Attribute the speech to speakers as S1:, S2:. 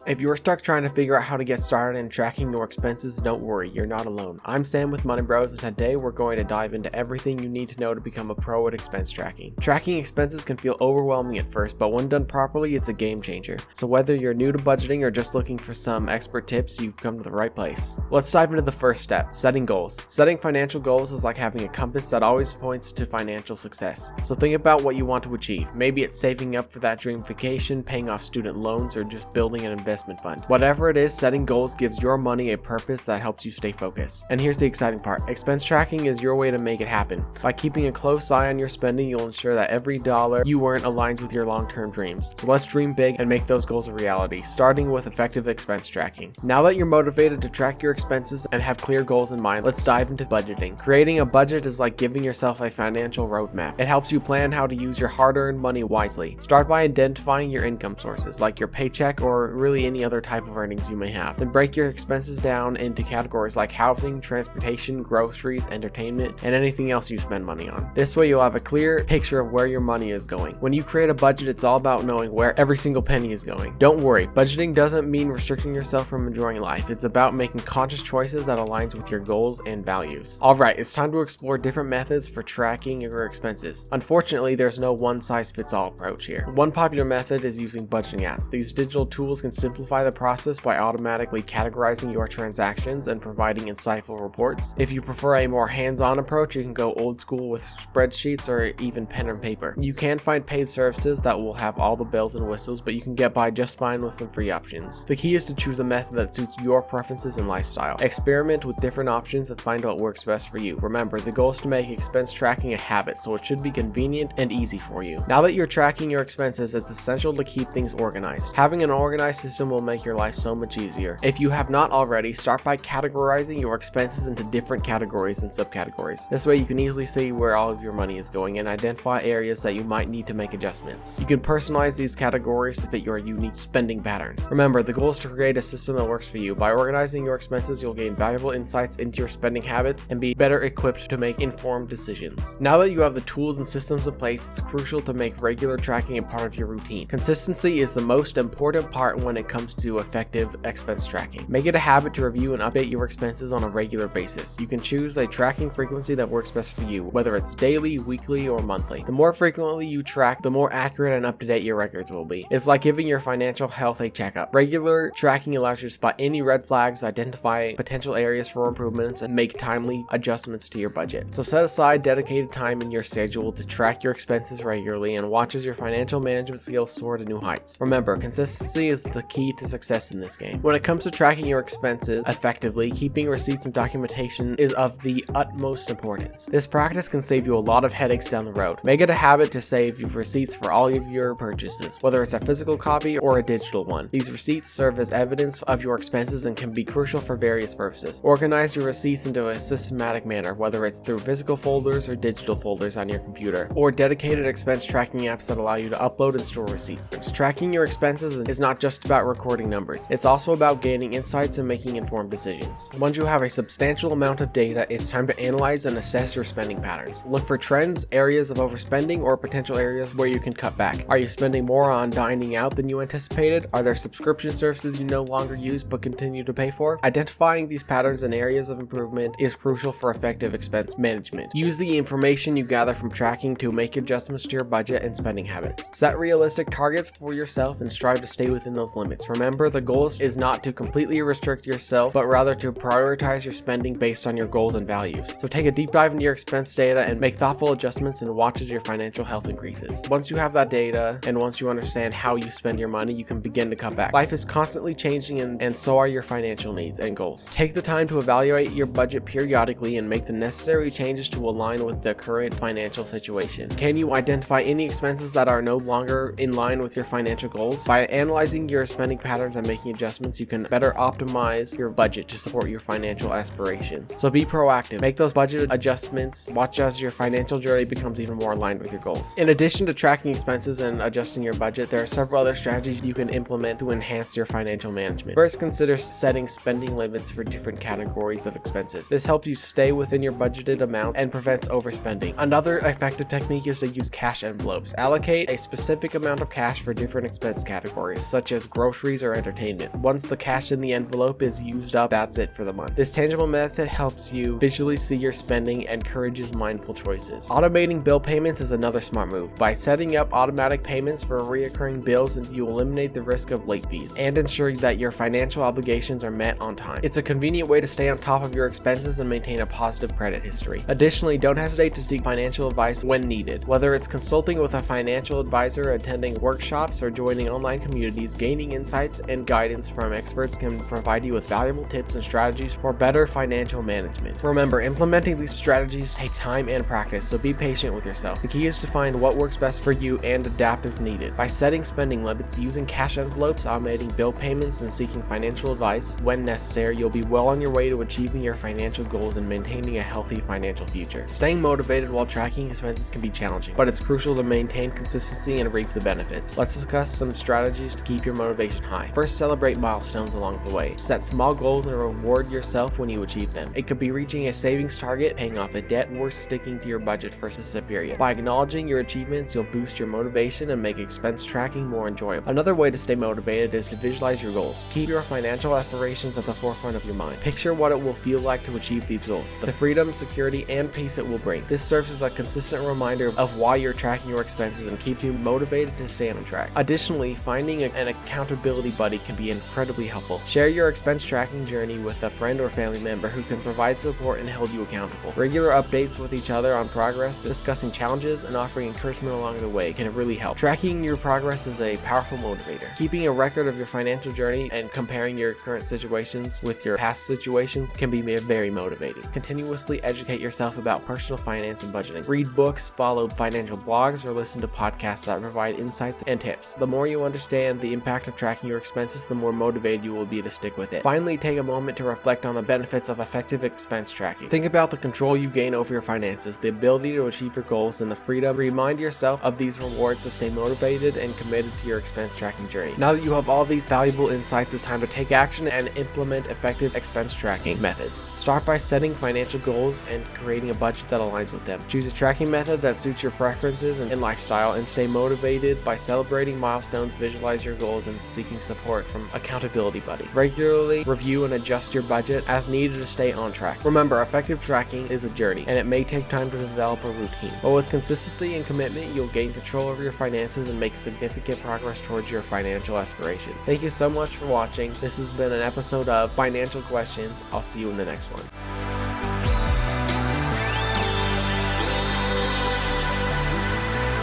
S1: If you're stuck trying to figure out how to get started in tracking your expenses, don't worry, you're not alone. I'm Sam with Money Bros, and today we're going to dive into everything you need to know to become a pro at expense tracking. Tracking expenses can feel overwhelming at first, but when done properly, it's a game changer. So whether you're new to budgeting or just looking for some expert tips, you've come to the right place. Let's dive into the first step, setting goals. Setting financial goals is like having a compass that always points to financial success. So think about what you want to achieve. Maybe it's saving up for that dream vacation, paying off student loans, or just building an investment fund. Whatever it is, setting goals gives your money a purpose that helps you stay focused. And here's the exciting part. Expense tracking is your way to make it happen. By keeping a close eye on your spending, you'll ensure that every dollar you earn aligns with your long-term dreams. So let's dream big and make those goals a reality, starting with effective expense tracking. Now that you're motivated to track your expenses and have clear goals in mind, let's dive into budgeting. Creating a budget is like giving yourself a financial roadmap. It helps you plan how to use your hard-earned money wisely. Start by identifying your income sources, like your paycheck or really any other type of earnings you may have. Then break your expenses down into categories like housing, transportation, groceries, entertainment, and anything else you spend money on. This way you'll have a clear picture of where your money is going. When you create a budget, it's all about knowing where every single penny is going. Don't worry, budgeting doesn't mean restricting yourself from enjoying life. It's about making conscious choices that aligns with your goals and values. Alright, it's time to explore different methods for tracking your expenses. Unfortunately, there's no one-size-fits-all approach here. One popular method is using budgeting apps. These digital tools can simplify the process by automatically categorizing your transactions and providing insightful reports. If you prefer a more hands-on approach, you can go old school with spreadsheets or even pen and paper. You can find paid services that will have all the bells and whistles, but you can get by just fine with some free options. The key is to choose a method that suits your preferences and lifestyle. Experiment with different options and find what works best for you. Remember, the goal is to make expense tracking a habit, so it should be convenient and easy for you. Now that you're tracking your expenses, it's essential to keep things organized. Having an organized system will make your life so much easier. If you have not already, start by categorizing your expenses into different categories and subcategories. This way you can easily see where all of your money is going and identify areas that you might need to make adjustments. You can personalize these categories to fit your unique spending patterns. Remember, the goal is to create a system that works for you. By organizing your expenses, you'll gain valuable insights into your spending habits and be better equipped to make informed decisions. Now that you have the tools and systems in place, it's crucial to make regular tracking a part of your routine. Consistency is the most important part when it comes to effective expense tracking. Make it a habit to review and update your expenses on a regular basis. You can choose a tracking frequency that works best for you, whether it's daily, weekly, or monthly. The more frequently you track, the more accurate and up-to-date your records will be. It's like giving your financial health a checkup. Regular tracking allows you to spot any red flags, identify potential areas for improvements, and make timely adjustments to your budget. So set aside dedicated time in your schedule to track your expenses regularly and watch as your financial management skills soar to new heights. Remember, consistency is the key to success in this game. When it comes to tracking your expenses effectively, keeping receipts and documentation is of the utmost importance. This practice can save you a lot of headaches down the road. Make it a habit to save your receipts for all of your purchases, whether it's a physical copy or a digital one. These receipts serve as evidence of your expenses and can be crucial for various purposes. Organize your receipts into a systematic manner, whether it's through physical folders or digital folders on your computer, or dedicated expense tracking apps that allow you to upload and store receipts. Tracking your expenses is not just about recording numbers. It's also about gaining insights and making informed decisions. Once you have a substantial amount of data, it's time to analyze and assess your spending patterns. Look for trends, areas of overspending, or potential areas where you can cut back. Are you spending more on dining out than you anticipated? Are there subscription services you no longer use but continue to pay for? Identifying these patterns and areas of improvement is crucial for effective expense management. Use the information you gather from tracking to make adjustments to your budget and spending habits. Set realistic targets for yourself and strive to stay within those limits. Remember, the goal is not to completely restrict yourself, but rather to prioritize your spending based on your goals and values. So take a deep dive into your expense data and make thoughtful adjustments and watch as your financial health increases. Once you have that data and once you understand how you spend your money, you can begin to cut back. Life is constantly changing and so are your financial needs and goals. Take the time to evaluate your budget periodically and make the necessary changes to align with the current financial situation. Can you identify any expenses that are no longer in line with your financial goals? By analyzing your spending patterns and making adjustments, you can better optimize your budget to support your financial aspirations. So be proactive. Make those budget adjustments. Watch as your financial journey becomes even more aligned with your goals. In addition to tracking expenses and adjusting your budget, there are several other strategies you can implement to enhance your financial management. First, consider setting spending limits for different categories of expenses. This helps you stay within your budgeted amount and prevents overspending. Another effective technique is to use cash envelopes. Allocate a specific amount of cash for different expense categories, such as groceries, groceries or entertainment. Once the cash in the envelope is used up, that's it for the month. This tangible method helps you visually see your spending and encourages mindful choices. Automating bill payments is another smart move. By setting up automatic payments for reoccurring bills, you eliminate the risk of late fees and ensuring that your financial obligations are met on time. It's a convenient way to stay on top of your expenses and maintain a positive credit history. Additionally, don't hesitate to seek financial advice when needed. Whether it's consulting with a financial advisor, attending workshops, or joining online communities, gaining insights and guidance from experts can provide you with valuable tips and strategies for better financial management. Remember, implementing these strategies take time and practice, so be patient with yourself. The key is to find what works best for you and adapt as needed. By setting spending limits, using cash envelopes, automating bill payments, and seeking financial advice when necessary, you'll be well on your way to achieving your financial goals and maintaining a healthy financial future. Staying motivated while tracking expenses can be challenging, but it's crucial to maintain consistency and reap the benefits. Let's discuss some strategies to keep your motivation high. First, celebrate milestones along the way. Set small goals and reward yourself when you achieve them. It could be reaching a savings target, paying off a debt, or sticking to your budget for a specific period. By acknowledging your achievements, you'll boost your motivation and make expense tracking more enjoyable. Another way to stay motivated is to visualize your goals. Keep your financial aspirations at the forefront of your mind. Picture what it will feel like to achieve these goals, the freedom, security, and peace it will bring. This serves as a consistent reminder of why you're tracking your expenses and keeps you motivated to stay on track. Additionally, finding an accountability buddy can be incredibly helpful. Share your expense tracking journey with a friend or family member who can provide support and hold you accountable. Regular updates with each other on progress, discussing challenges, and offering encouragement along the way can really help. Tracking your progress is a powerful motivator. Keeping a record of your financial journey and comparing your current situations with your past situations can be very motivating. Continuously educate yourself about personal finance and budgeting. Read books, follow financial blogs, or listen to podcasts that provide insights and tips. The more you understand the impact of tracking your expenses, the more motivated you will be to stick with it. Finally, take a moment to reflect on the benefits of effective expense tracking. Think about the control you gain over your finances, the ability to achieve your goals, and the freedom. Remind yourself of these rewards to stay motivated and committed to your expense tracking journey. Now that you have all these valuable insights, it's time to take action and implement effective expense tracking methods. Start by setting financial goals and creating a budget that aligns with them. Choose a tracking method that suits your preferences and lifestyle, and stay motivated by celebrating milestones, visualize your goals, and seeking support from accountability buddy. Regularly review and adjust your budget as needed to stay on track. Remember, effective tracking is a journey, and it may take time to develop a routine, but with consistency and commitment, you'll gain control over your finances and make significant progress towards your financial aspirations. Thank you so much for watching. This has been an episode of Financial Questions. I'll see you in the next one.